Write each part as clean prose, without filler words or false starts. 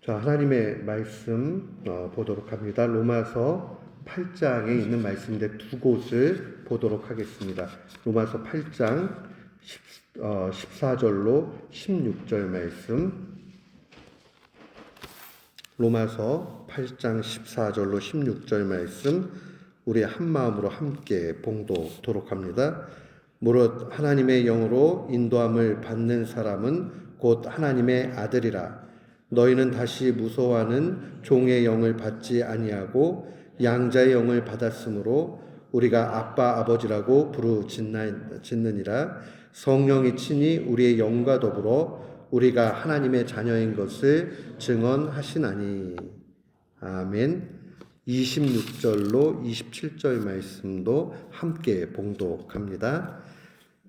자, 하나님의 말씀 보도록 합니다. 로마서 8장에 있는 말씀인데 두 곳을 보도록 하겠습니다. 로마서 8장 14절로 16절 말씀. 로마서 8장 14절로 16절 말씀 우리 한 마음으로 함께 봉독하도록 합니다. 무릇 하나님의 영으로 인도함을 받는 사람은 곧 하나님의 아들이라. 너희는 다시 무서워하는 종의 영을 받지 아니하고 양자의 영을 받았으므로 우리가 아빠 아버지라고 부르짖느니라. 성령이 친히 우리의 영과 더불어 우리가 하나님의 자녀인 것을 증언하시나니. 아멘. 26절로 27절 말씀도 함께 봉독합니다.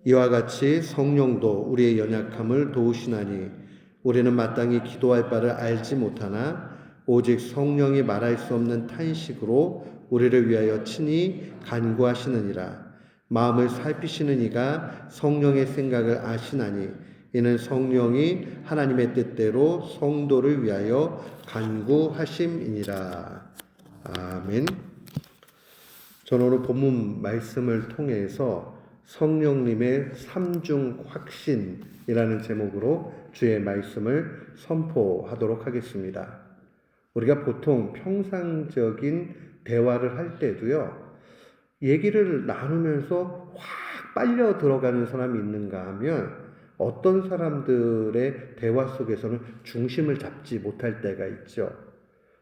이와 같이 성령도 우리의 연약함을 도우시나니 우리는 마땅히 기도할 바를 알지 못하나 오직 성령이 말할 수 없는 탄식으로 우리를 위하여 친히 간구하시느니라. 마음을 살피시는 이가 성령의 생각을 아시나니 이는 성령이 하나님의 뜻대로 성도를 위하여 간구하심이니라. 아멘. 저는 오늘 본문 말씀을 통해서 성령님의 삼중 확신이라는 제목으로 주의 말씀을 선포하도록 하겠습니다. 우리가 보통 평상적인 대화를 할 때도요, 얘기를 나누면서 확 빨려 들어가는 사람이 있는가 하면 어떤 사람들의 대화 속에서는 중심을 잡지 못할 때가 있죠.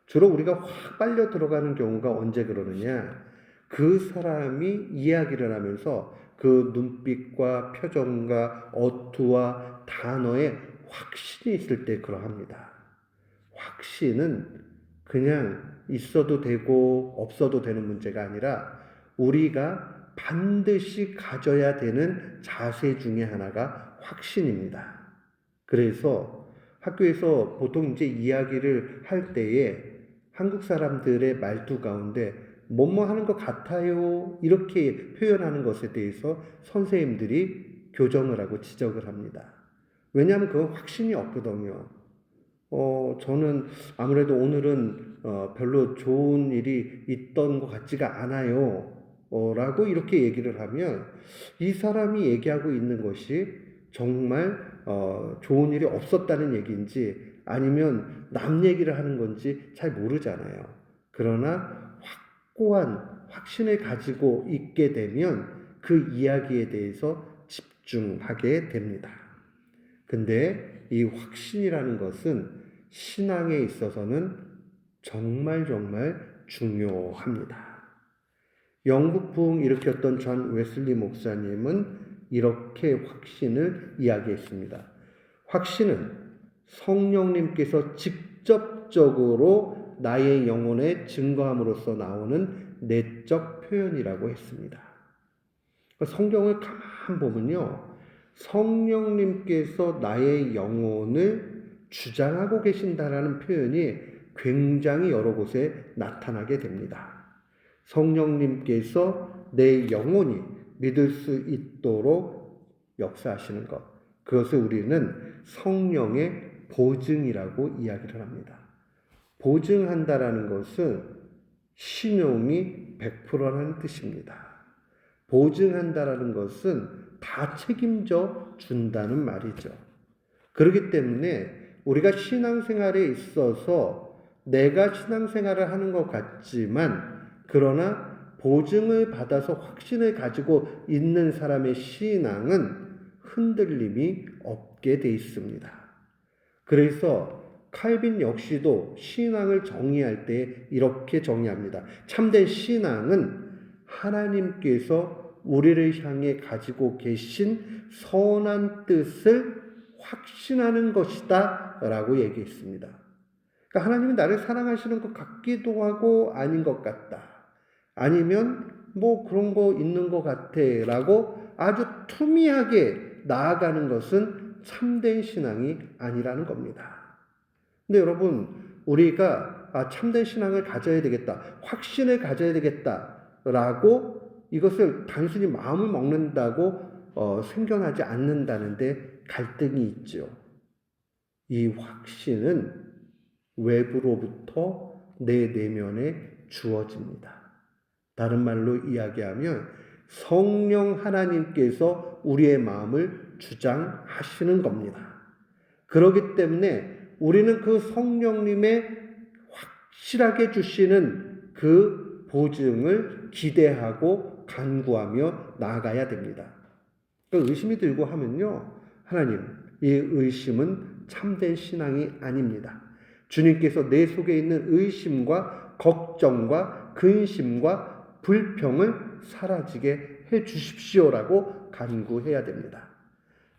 주로 우리가 확 빨려 들어가는 경우가 언제 그러느냐? 그 사람이 이야기를 하면서 그 눈빛과 표정과 어투와 단어에 확신이 있을 때 그러합니다. 확신은 그냥 있어도 되고 없어도 되는 문제가 아니라 우리가 반드시 가져야 되는 자세 중에 하나가 확신입니다. 그래서 학교에서 보통 이제 이야기를 할 때에 한국 사람들의 말투 가운데 뭐뭐 하는 것 같아요 이렇게 표현하는 것에 대해서 선생님들이 교정을 하고 지적을 합니다. 왜냐하면 그건 확신이 없거든요. 저는 아무래도 오늘은 별로 좋은 일이 있던 것 같지가 않아요 라고 이렇게 얘기를 하면 이 사람이 얘기하고 있는 것이 정말 좋은 일이 없었다는 얘기인지 아니면 남 얘기를 하는 건지 잘 모르잖아요. 그러나 확고한 확신을 가지고 있게 되면 그 이야기에 대해서 집중하게 됩니다. 근데 이 확신이라는 것은 신앙에 있어서는 정말 중요합니다. 영국 부흥 일으켰던 존 웨슬리 목사님은 이렇게 확신을 이야기했습니다. 확신은 성령님께서 직접적으로 나의 영혼에 증거함으로써 나오는 내적 표현이라고 했습니다. 성경을 가만 보면요, 성령님께서 나의 영혼을 주장하고 계신다라는 표현이 굉장히 여러 곳에 나타나게 됩니다. 성령님께서 내 영혼이 믿을 수 있도록 역사하시는 것, 그것을 우리는 성령의 보증이라고 이야기를 합니다. 보증한다라는 것은 신용이 100%라는 뜻입니다. 보증한다라는 것은 다 책임져 준다는 말이죠. 그렇기 때문에 우리가 신앙생활에 있어서 내가 신앙생활을 하는 것 같지만 그러나 보증을 받아서 확신을 가지고 있는 사람의 신앙은 흔들림이 없게 돼 있습니다. 그래서 칼빈 역시도 신앙을 정의할 때 이렇게 정의합니다. 참된 신앙은 하나님께서 우리를 향해 가지고 계신 선한 뜻을 확신하는 것이다 라고 얘기했습니다. 그러니까 하나님이 나를 사랑하시는 것 같기도 하고 아닌 것 같다. 아니면 뭐 그런 거 있는 것 같아 라고 아주 투미하게 나아가는 것은 참된 신앙이 아니라는 겁니다. 근데 여러분, 우리가 참된 신앙을 가져야 되겠다, 확신을 가져야 되겠다라고 이것을 단순히 마음을 먹는다고 생겨나지 않는다는데 갈등이 있죠. 이 확신은 외부로부터 내 내면에 주어집니다. 다른 말로 이야기하면 성령 하나님께서 우리의 마음을 주장하시는 겁니다. 그렇기 때문에 우리는 그 성령님의 확실하게 주시는 그 보증을 기대하고 간구하며 나아가야 됩니다. 그 의심이 들고 하면요, 하나님, 이 의심은 참된 신앙이 아닙니다. 주님께서 내 속에 있는 의심과 걱정과 근심과 불평을 사라지게 해 주십시오라고 간구해야 됩니다.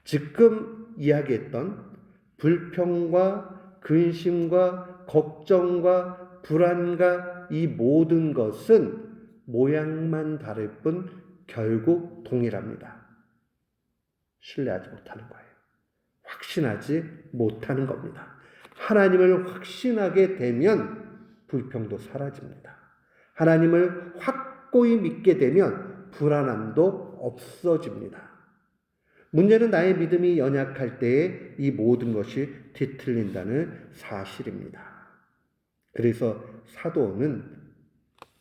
지금 이야기했던 불평과 근심과 걱정과 불안과 이 모든 것은 모양만 다를 뿐 결국 동일합니다. 신뢰하지 못하는 거예요. 확신하지 못하는 겁니다. 하나님을 확신하게 되면 불평도 사라집니다. 하나님을 확고히 믿게 되면 불안함도 없어집니다. 문제는 나의 믿음이 연약할 때에 이 모든 것이 뒤틀린다는 사실입니다. 그래서 사도는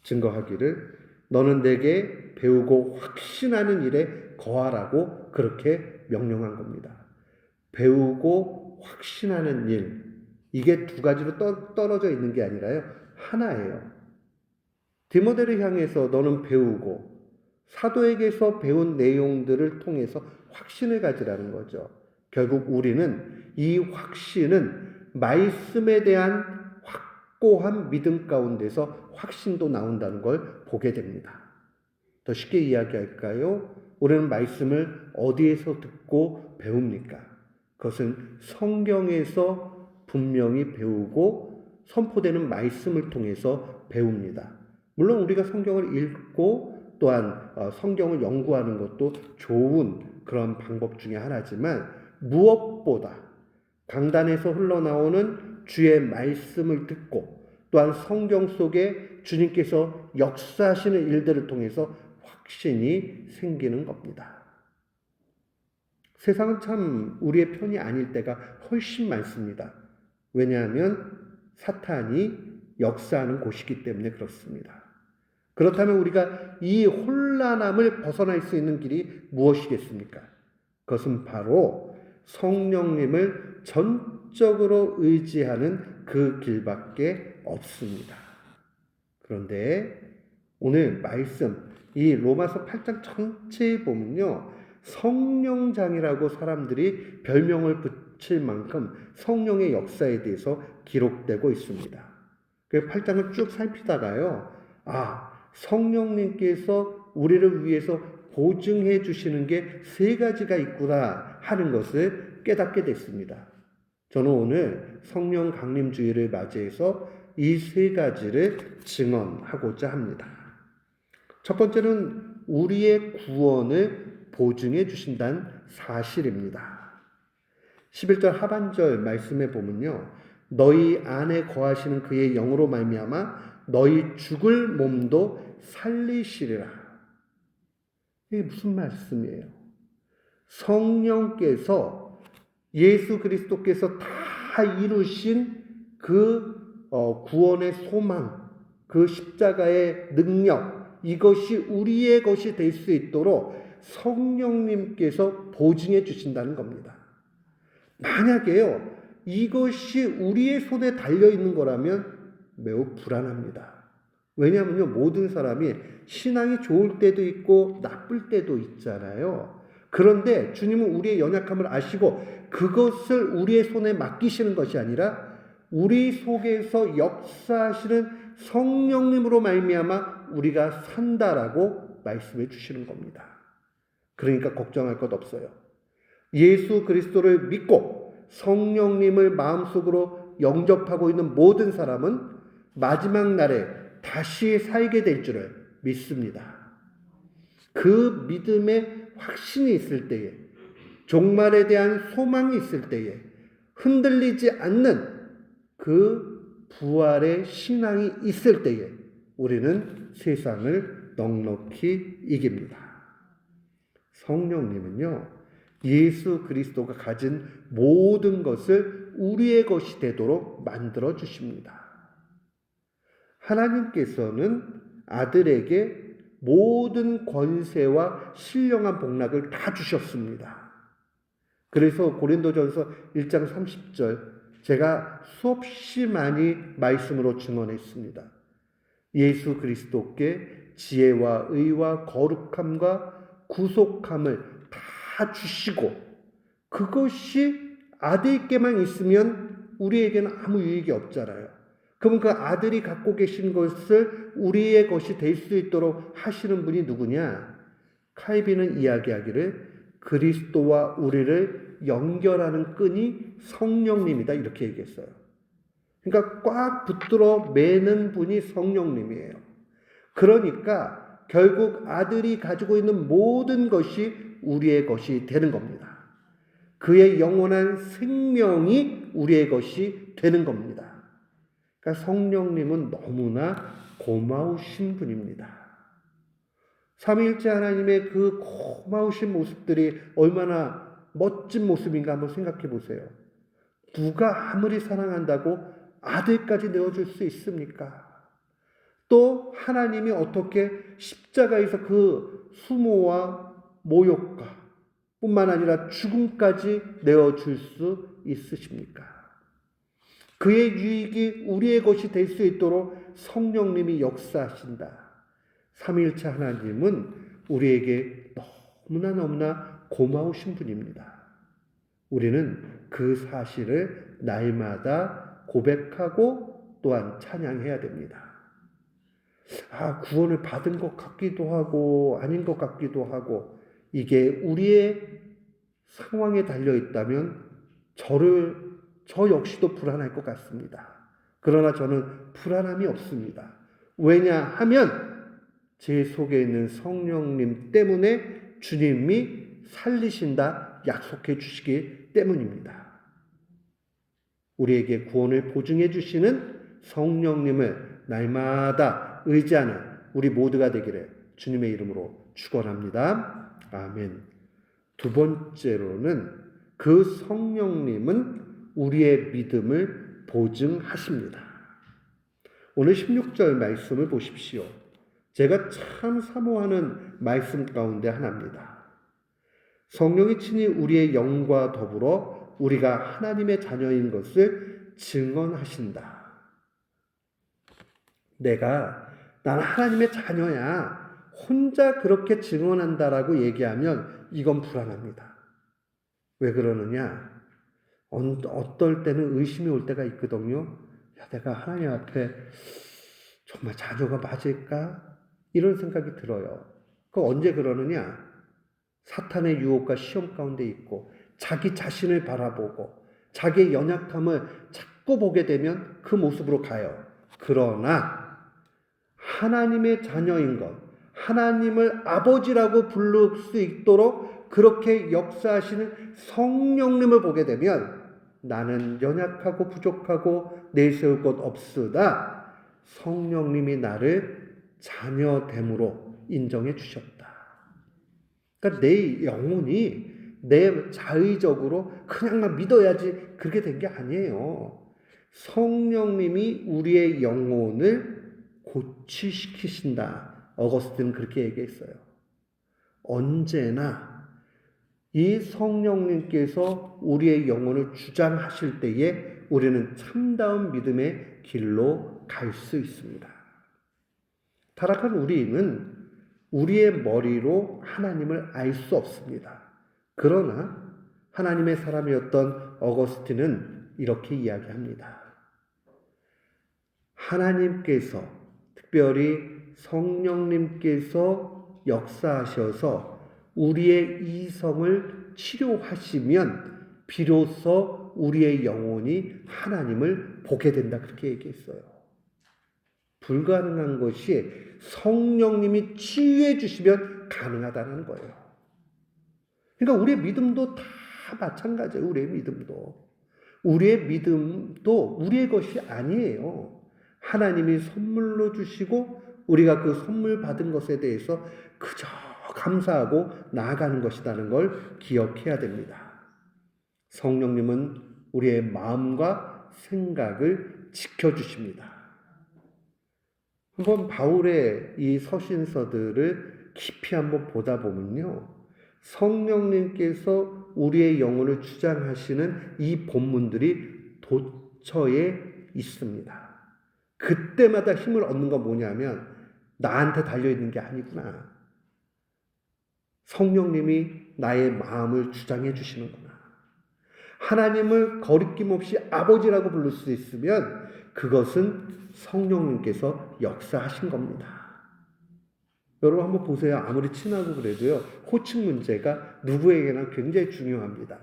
증거하기를 너는 내게 배우고 확신하는 일에 거하라고 그렇게 명령한 겁니다. 배우고 확신하는 일, 이게 두 가지로 떨어져 있는 게 아니라요, 하나예요. 디모데를 향해서 너는 배우고 사도에게서 배운 내용들을 통해서 확신을 가지라는 거죠. 결국 우리는 이 확신은 말씀에 대한 확고한 믿음 가운데서 확신도 나온다는 걸 보게 됩니다. 더 쉽게 이야기할까요? 우리는 말씀을 어디에서 듣고 배웁니까? 그것은 성경에서 분명히 배우고 선포되는 말씀을 통해서 배웁니다. 물론 우리가 성경을 읽고 또한 성경을 연구하는 것도 좋은 그런 방법 중에 하나지만 무엇보다 강단에서 흘러나오는 주의 말씀을 듣고 또한 성경 속에 주님께서 역사하시는 일들을 통해서 확신이 생기는 겁니다. 세상은 참 우리의 편이 아닐 때가 훨씬 많습니다. 왜냐하면 사탄이 역사하는 곳이기 때문에 그렇습니다. 그렇다면 우리가 이 혼란함을 벗어날 수 있는 길이 무엇이겠습니까? 그것은 바로 성령님을 전적으로 의지하는 그 길밖에 없습니다. 그런데 오늘 말씀, 이 로마서 8장 전체에 보면요, 성령장이라고 사람들이 별명을 붙일 만큼 성령의 역사에 대해서 기록되고 있습니다. 그 8장을 쭉 살피다가요, 성령님께서 우리를 위해서 보증해 주시는 게 세 가지가 있구나 하는 것을 깨닫게 됐습니다. 저는 오늘 성령 강림주일을 맞이해서 이 세 가지를 증언하고자 합니다. 첫 번째는 우리의 구원을 보증해 주신다는 사실입니다. 11절 하반절 말씀에 보면요, 너희 안에 거하시는 그의 영으로 말미암아 너희 죽을 몸도 살리시리라. 이게 무슨 말씀이에요? 성령께서 예수 그리스도께서 다 이루신 그 구원의 소망, 그 십자가의 능력, 이것이 우리의 것이 될 수 있도록 성령님께서 보증해 주신다는 겁니다. 만약에요, 이것이 우리의 손에 달려있는 거라면 매우 불안합니다. 왜냐하면요, 모든 사람이 신앙이 좋을 때도 있고 나쁠 때도 있잖아요. 그런데 주님은 우리의 연약함을 아시고 그것을 우리의 손에 맡기시는 것이 아니라 우리 속에서 역사하시는 성령님으로 말미암아 우리가 산다라고 말씀해 주시는 겁니다. 그러니까 걱정할 것 없어요. 예수 그리스도를 믿고 성령님을 마음속으로 영접하고 있는 모든 사람은 마지막 날에 다시 살게 될 줄을 믿습니다. 그 믿음의 확신이 있을 때에, 종말에 대한 소망이 있을 때에 흔들리지 않는 그 부활의 신앙이 있을 때에 우리는 세상을 넉넉히 이깁니다. 성령님은요, 예수 그리스도가 가진 모든 것을 우리의 것이 되도록 만들어 주십니다. 하나님께서는 아들에게 모든 권세와 신령한 복락을 다 주셨습니다. 그래서 고린도전서 1장 30절 제가 수없이 많이 말씀으로 증언했습니다. 예수 그리스도께 지혜와 의와 거룩함과 구속함을 다 주시고 그것이 아들께만 있으면 우리에게는 아무 유익이 없잖아요. 그럼 그 아들이 갖고 계신 것을 우리의 것이 될 수 있도록 하시는 분이 누구냐? 칼빈은 이야기하기를 그리스도와 우리를 연결하는 끈이 성령님이다 이렇게 얘기했어요. 그러니까 꽉 붙들어 매는 분이 성령님이에요. 그러니까 결국 아들이 가지고 있는 모든 것이 우리의 것이 되는 겁니다. 그의 영원한 생명이 우리의 것이 되는 겁니다. 그러니까 성령님은 너무나 고마우신 분입니다. 삼위일체 하나님의 그 고마우신 모습들이 얼마나 멋진 모습인가 한번 생각해 보세요. 누가 아무리 사랑한다고 아들까지 내어줄 수 있습니까? 또 하나님이 어떻게 십자가에서 그 수모와 모욕과 뿐만 아니라 죽음까지 내어줄 수 있으십니까? 그의 유익이 우리의 것이 될 수 있도록 성령님이 역사하신다. 삼위일체 하나님은 우리에게 너무나 고마우신 분입니다. 우리는 그 사실을 날마다 고백하고 또한 찬양해야 됩니다. 구원을 받은 것 같기도 하고 아닌 것 같기도 하고 이게 우리의 상황에 달려 있다면 저 역시도 불안할 것 같습니다. 그러나 저는 불안함이 없습니다. 왜냐하면 제 속에 있는 성령님 때문에 주님이 살리신다 약속해 주시기 때문입니다. 우리에게 구원을 보증해 주시는 성령님을 날마다 의지하는 우리 모두가 되기를 주님의 이름으로 축원합니다. 아멘. 두 번째로는 그 성령님은 우리의 믿음을 보증하십니다. 오늘 16절 말씀을 보십시오. 제가 참 사모하는 말씀 가운데 하나입니다. 성령이 친히 우리의 영과 더불어 우리가 하나님의 자녀인 것을 증언하신다. 나는 하나님의 자녀야. 혼자 그렇게 증언한다라고 얘기하면 이건 불안합니다. 왜 그러느냐? 어떨 때는 의심이 올 때가 있거든요. 내가 하나님 앞에 정말 자녀가 맞을까? 이런 생각이 들어요. 언제 그러느냐? 사탄의 유혹과 시험 가운데 있고 자기 자신을 바라보고 자기의 연약함을 자꾸 보게 되면 그 모습으로 가요. 그러나 하나님의 자녀인 것, 하나님을 아버지라고 부를 수 있도록 그렇게 역사하시는 성령님을 보게 되면 나는 연약하고 부족하고 내세울 것 없으나 성령님이 나를 자녀됨으로 인정해 주셨다. 그러니까 내 영혼이 내 자의적으로 그냥만 믿어야지 그렇게 된 게 아니에요. 성령님이 우리의 영혼을 고치시키신다. 어거스틴은 그렇게 얘기했어요. 언제나 이 성령님께서 우리의 영혼을 주장하실 때에 우리는 참다운 믿음의 길로 갈 수 있습니다. 타락한 우리는 우리의 머리로 하나님을 알 수 없습니다. 그러나 하나님의 사람이었던 어거스틴은 이렇게 이야기합니다. 하나님께서 특별히 성령님께서 역사하셔서 우리의 이성을 치료하시면 비로소 우리의 영혼이 하나님을 보게 된다 그렇게 얘기했어요. 불가능한 것이 성령님이 치유해 주시면 가능하다는 거예요. 그러니까 우리의 믿음도 다 마찬가지예요. 우리의 믿음도 우리의 것이 아니에요. 하나님이 선물로 주시고 우리가 그 선물 받은 것에 대해서 그저 감사하고 나아가는 것이라는 걸 기억해야 됩니다. 성령님은 우리의 마음과 생각을 지켜주십니다. 한번 바울의 이 서신서들을 깊이 한번 보다 보면요, 성령님께서 우리의 영혼을 주장하시는 이 본문들이 도처에 있습니다. 그때마다 힘을 얻는 건 뭐냐면 나한테 달려있는 게 아니구나. 성령님이 나의 마음을 주장해 주시는구나. 하나님을 거리낌 없이 아버지라고 부를 수 있으면 그것은 성령님께서 역사하신 겁니다. 여러분 한번 보세요. 아무리 친하고 그래도요, 호칭 문제가 누구에게나 굉장히 중요합니다.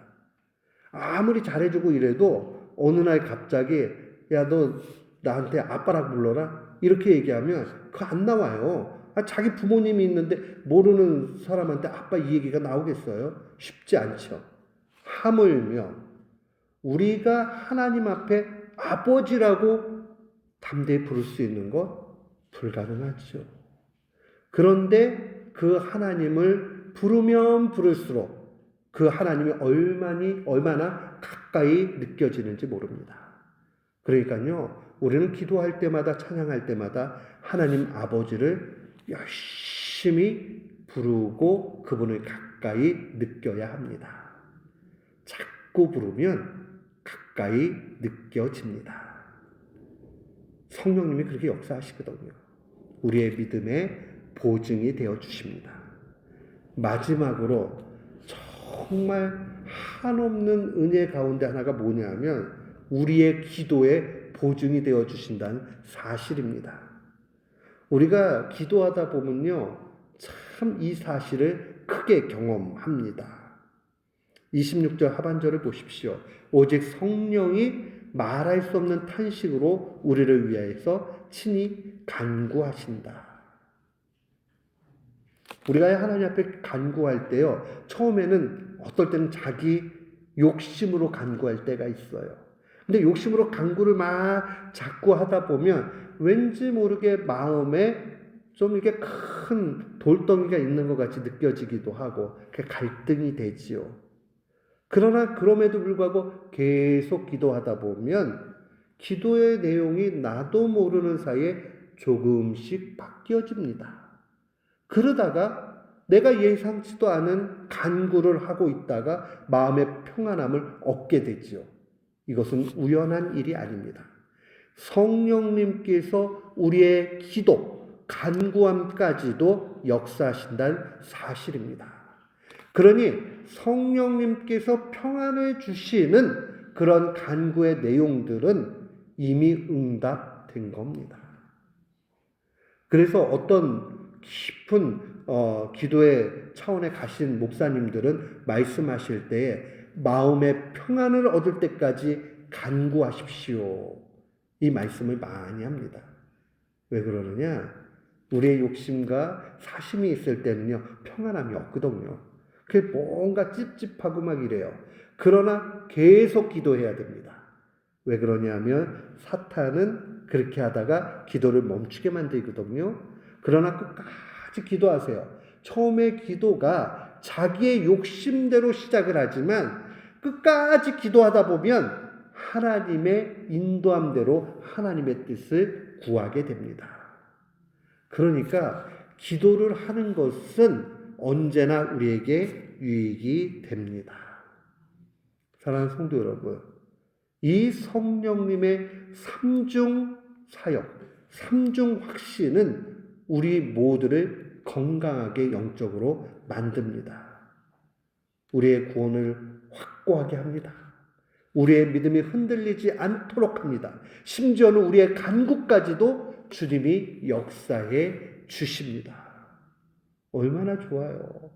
아무리 잘해주고 이래도 어느 날 갑자기 야, 너 나한테 아빠라고 불러라? 이렇게 얘기하면 그거 안 나와요. 자기 부모님이 있는데 모르는 사람한테 아빠 이 얘기가 나오겠어요? 쉽지 않죠. 하물며 우리가 하나님 앞에 아버지라고 담대히 부를 수 있는 것 불가능하죠. 그런데 그 하나님을 부르면 부를수록 그 하나님이 얼마나 가까이 느껴지는지 모릅니다. 그러니까요, 우리는 기도할 때마다 찬양할 때마다 하나님 아버지를 열심히 부르고 그분을 가까이 느껴야 합니다. 자꾸 부르면 가까이 느껴집니다. 성령님이 그렇게 역사하시거든요. 우리의 믿음의 보증이 되어 주십니다. 마지막으로 정말 한없는 은혜 가운데 하나가 뭐냐면 우리의 기도의 보증이 되어 주신다는 사실입니다. 우리가 기도하다 보면요, 참 이 사실을 크게 경험합니다. 26절 하반절을 보십시오. 오직 성령이 말할 수 없는 탄식으로 우리를 위하여서 친히 간구하신다. 우리가 하나님 앞에 간구할 때요, 처음에는 어떨 때는 자기 욕심으로 간구할 때가 있어요. 근데 욕심으로 간구를 막 자꾸 하다 보면 왠지 모르게 마음에 좀 이렇게 큰 돌덩이가 있는 것 같이 느껴지기도 하고 갈등이 되지요. 그러나 그럼에도 불구하고 계속 기도하다 보면 기도의 내용이 나도 모르는 사이에 조금씩 바뀌어집니다. 그러다가 내가 예상치도 않은 간구를 하고 있다가 마음의 평안함을 얻게 되지요. 이것은 우연한 일이 아닙니다. 성령님께서 우리의 기도, 간구함까지도 역사하신다는 사실입니다. 그러니 성령님께서 평안을 주시는 그런 간구의 내용들은 이미 응답된 겁니다. 그래서 어떤 깊은 기도의 차원에 가신 목사님들은 말씀하실 때에 마음의 평안을 얻을 때까지 간구하십시오. 이 말씀을 많이 합니다. 왜 그러느냐? 우리의 욕심과 사심이 있을 때는요, 평안함이 없거든요. 그게 뭔가 찝찝하고 막 이래요. 그러나 계속 기도해야 됩니다. 왜 그러냐면 사탄은 그렇게 하다가 기도를 멈추게 만들거든요. 그러나 끝까지 기도하세요. 처음에 기도가 자기의 욕심대로 시작을 하지만 끝까지 기도하다 보면 하나님의 인도함대로 하나님의 뜻을 구하게 됩니다. 그러니까 기도를 하는 것은 언제나 우리에게 유익이 됩니다. 사랑하는 성도 여러분, 이 성령님의 삼중 사역, 삼중 확신은 우리 모두를 건강하게 영적으로 만듭니다. 우리의 구원을 확고하게 합니다. 우리의 믿음이 흔들리지 않도록 합니다. 심지어는 우리의 간구까지도 주님이 역사해 주십니다. 얼마나 좋아요.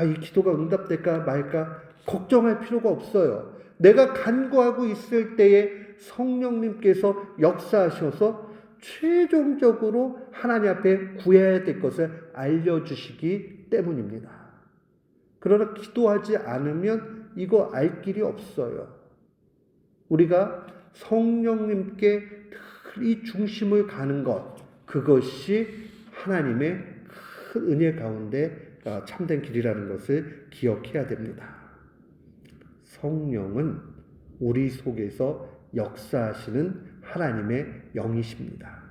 이 기도가 응답될까 말까 걱정할 필요가 없어요. 내가 간구하고 있을 때에 성령님께서 역사하셔서 최종적으로 하나님 앞에 구해야 될 것을 알려주시기 때문입니다. 그러나 기도하지 않으면 이거 알 길이 없어요. 우리가 성령님께 이 중심을 가는 것, 그것이 하나님의 큰 은혜 가운데 참된 길이라는 것을 기억해야 됩니다. 성령은 우리 속에서 역사하시는 하나님의 영이십니다.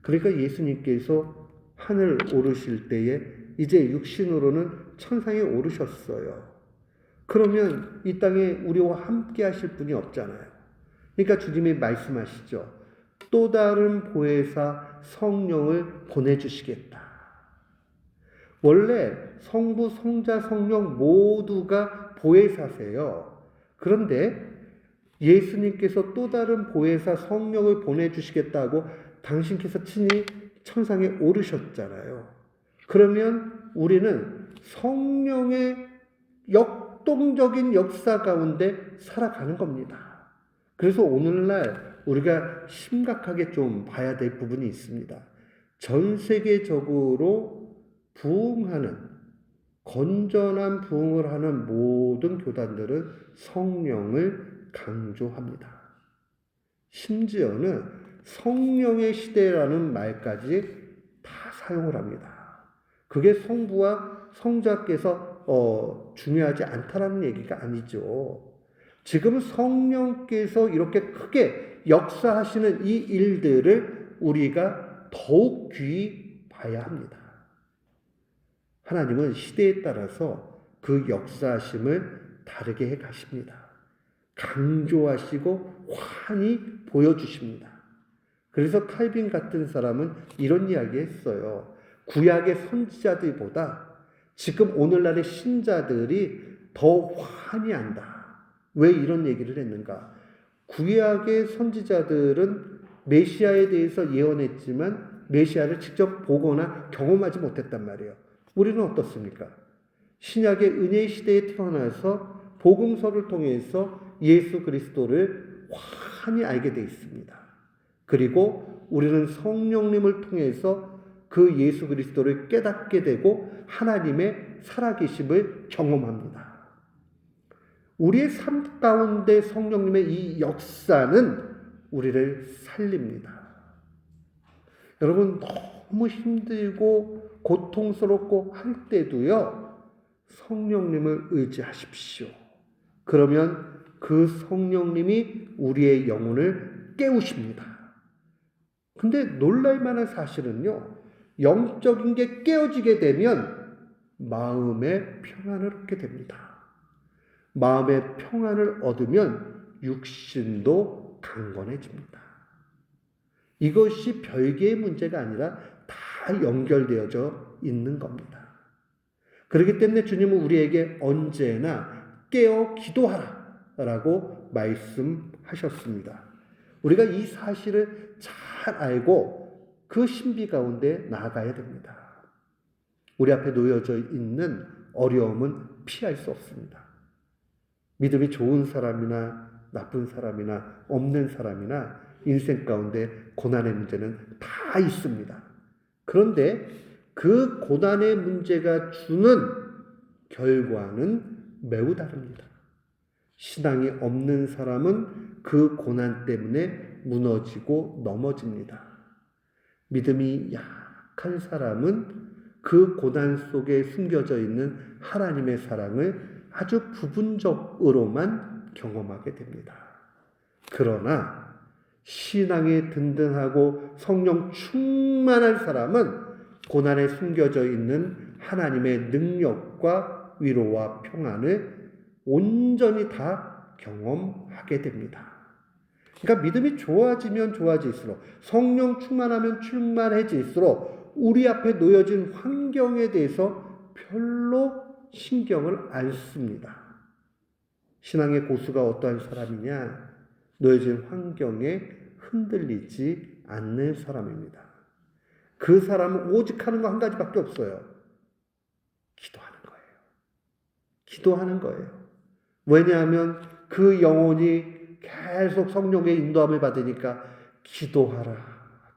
그러니까 예수님께서 하늘 오르실 때에 이제 육신으로는 천상에 오르셨어요. 그러면 이 땅에 우리와 함께 하실 분이 없잖아요. 그러니까 주님이 말씀하시죠. 또 다른 보혜사 성령을 보내주시겠다. 원래 성부, 성자, 성령 모두가 보혜사세요. 그런데 예수님께서 또 다른 보혜사 성령을 보내주시겠다고 당신께서 친히 천상에 오르셨잖아요. 그러면 우리는 성령의 역동적인 역사 가운데 살아가는 겁니다. 그래서 오늘날 우리가 심각하게 좀 봐야 될 부분이 있습니다. 전 세계적으로 부흥하는, 건전한 부흥을 하는 모든 교단들은 성령을 강조합니다. 심지어는 성령의 시대라는 말까지 다 사용을 합니다. 그게 성부와 성자께서 중요하지 않다라는 얘기가 아니죠. 지금 성령께서 이렇게 크게 역사하시는 이 일들을 우리가 더욱 귀히 봐야 합니다. 하나님은 시대에 따라서 그 역사하심을 다르게 해 가십니다. 강조하시고 환히 보여주십니다. 그래서 칼빈 같은 사람은 이런 이야기 했어요. 구약의 선지자들보다 지금 오늘날의 신자들이 더 환히 안다. 왜 이런 얘기를 했는가? 구약의 선지자들은 메시아에 대해서 예언했지만 메시아를 직접 보거나 경험하지 못했단 말이에요. 우리는 어떻습니까? 신약의 은혜의 시대에 태어나서 복음서를 통해서 예수 그리스도를 환히 알게 되어 있습니다. 그리고 우리는 성령님을 통해서 그 예수 그리스도를 깨닫게 되고 하나님의 살아계심을 경험합니다. 우리의 삶 가운데 성령님의 이 역사는 우리를 살립니다. 여러분 너무 힘들고 고통스럽고 할 때도요, 성령님을 의지하십시오. 그러면 그 성령님이 우리의 영혼을 깨우십니다. 근데 놀랄 만한 사실은요, 영적인 게 깨어지게 되면 마음의 평안을 얻게 됩니다. 마음의 평안을 얻으면 육신도 강건해집니다. 이것이 별개의 문제가 아니라 다 연결되어져 있는 겁니다. 그렇기 때문에 주님은 우리에게 언제나 깨어 기도하라 라고 말씀하셨습니다. 우리가 이 사실을 잘 알고 그 신비 가운데 나아가야 됩니다. 우리 앞에 놓여져 있는 어려움은 피할 수 없습니다. 믿음이 좋은 사람이나 나쁜 사람이나 없는 사람이나 인생 가운데 고난의 문제는 다 있습니다. 그런데 그 고난의 문제가 주는 결과는 매우 다릅니다. 신앙이 없는 사람은 그 고난 때문에 무너지고 넘어집니다. 믿음이 약한 사람은 그 고난 속에 숨겨져 있는 하나님의 사랑을 아주 부분적으로만 경험하게 됩니다. 그러나 신앙이 든든하고 성령 충만한 사람은 고난에 숨겨져 있는 하나님의 능력과 위로와 평안을 온전히 다 경험하게 됩니다. 그러니까 믿음이 좋아지면 좋아질수록, 성령 충만하면 충만해질수록 우리 앞에 놓여진 환경에 대해서 별로 신경을 안 씁니다. 신앙의 고수가 어떠한 사람이냐? 놓여진 환경에 흔들리지 않는 사람입니다. 그 사람은 오직 하는 거 한 가지밖에 없어요. 기도하는 거예요. 기도하는 거예요. 왜냐하면 그 영혼이 계속 성령의 인도함을 받으니까 기도하라,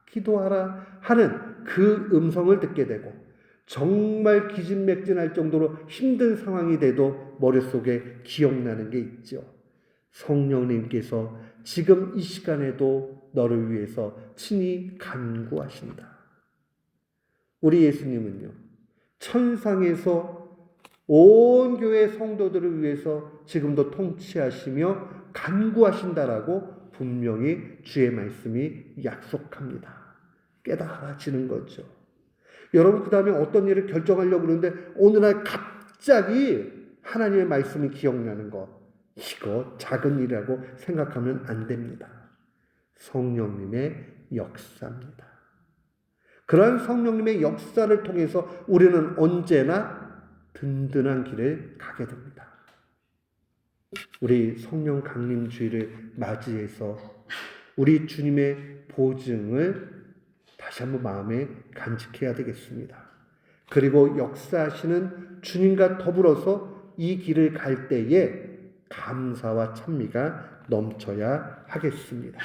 기도하라 하는 그 음성을 듣게 되고, 정말 기진맥진할 정도로 힘든 상황이 돼도 머릿속에 기억나는 게 있죠. 성령님께서 지금 이 시간에도 너를 위해서 친히 간구하신다. 우리 예수님은요, 천상에서 온 교회 성도들을 위해서 지금도 통치하시며 간구하신다라고 분명히 주의 말씀이 약속합니다. 깨달아지는 거죠. 여러분, 그 다음에 어떤 일을 결정하려고 그러는데 어느 날 갑자기 하나님의 말씀이 기억나는 것, 이거 작은 일이라고 생각하면 안 됩니다. 성령님의 역사입니다. 그러한 성령님의 역사를 통해서 우리는 언제나 든든한 길을 가게 됩니다. 우리 성령 강림 주일을 맞이해서 우리 주님의 보증을 다시 한번 마음에 간직해야 되겠습니다. 그리고 역사하시는 주님과 더불어서 이 길을 갈 때에 감사와 찬미가 넘쳐야 하겠습니다.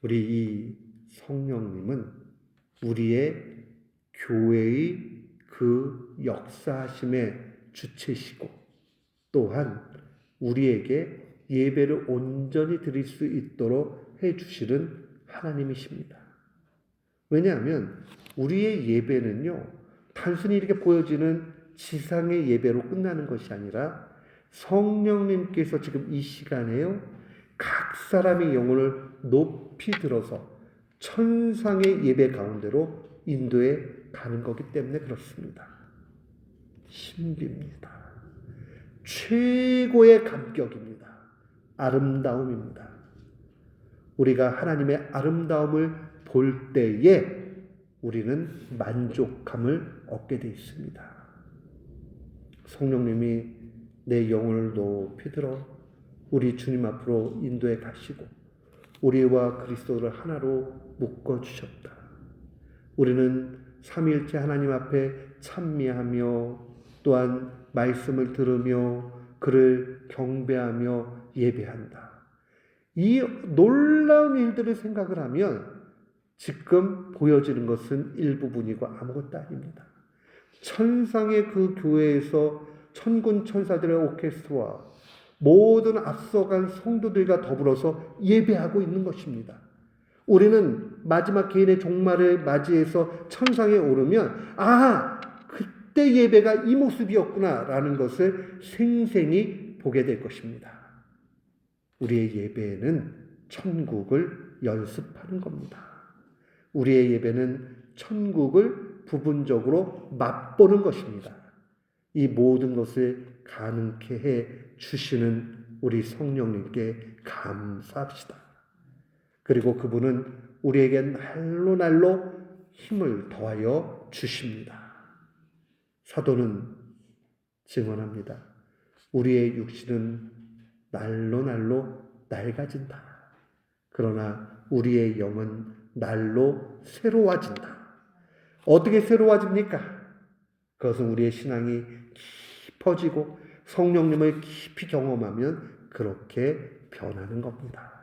우리 이 성령님은 우리의 교회의 그 역사하심의 주체시고 또한 우리에게 예배를 온전히 드릴 수 있도록 해주시는 하나님이십니다. 왜냐하면 우리의 예배는요, 단순히 이렇게 보여지는 지상의 예배로 끝나는 것이 아니라 성령님께서 지금 이 시간에요, 각 사람의 영혼을 높이 들어서 천상의 예배 가운데로 인도해 가는 거기 때문에 그렇습니다. 신비입니다. 최고의 감격입니다. 아름다움입니다. 우리가 하나님의 아름다움을 볼 때에 우리는 만족감을 얻게 되어 있습니다. 성령님이 내 영혼을 높이 들어 우리 주님 앞으로 인도해 가시고 우리와 그리스도를 하나로 묶어주셨다. 우리는 삼위일체 하나님 앞에 찬미하며 또한 말씀을 들으며 그를 경배하며 예배한다. 이 놀라운 일들을 생각을 하면 지금 보여지는 것은 일부분이고 아무것도 아닙니다. 천상의 그 교회에서 천군 천사들의 오케스트라와 모든 앞서간 성도들과 더불어서 예배하고 있는 것입니다. 우리는 마지막 개인의 종말을 맞이해서 천상에 오르면 그때 예배가 이 모습이었구나라는 것을 생생히 보게 될 것입니다. 우리의 예배는 천국을 연습하는 겁니다. 우리의 예배는 천국을 부분적으로 맛보는 것입니다. 이 모든 것을 가능케 해 주시는 우리 성령님께 감사합시다. 그리고 그분은 우리에게 날로 날로 힘을 더하여 주십니다. 사도는 증언합니다. 우리의 육신은 날로 날로 낡아진다. 그러나 우리의 영은 날로 새로워진다. 어떻게 새로워집니까? 그것은 우리의 신앙이 깊어지고 성령님을 깊이 경험하면 그렇게 변하는 겁니다.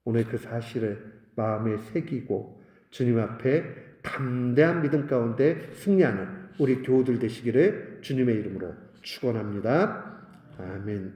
오늘 그 사실을 마음에 새기고 주님 앞에 담대한 믿음 가운데 승리하는 우리 교우들 되시기를 주님의 이름으로 축원합니다. 아멘.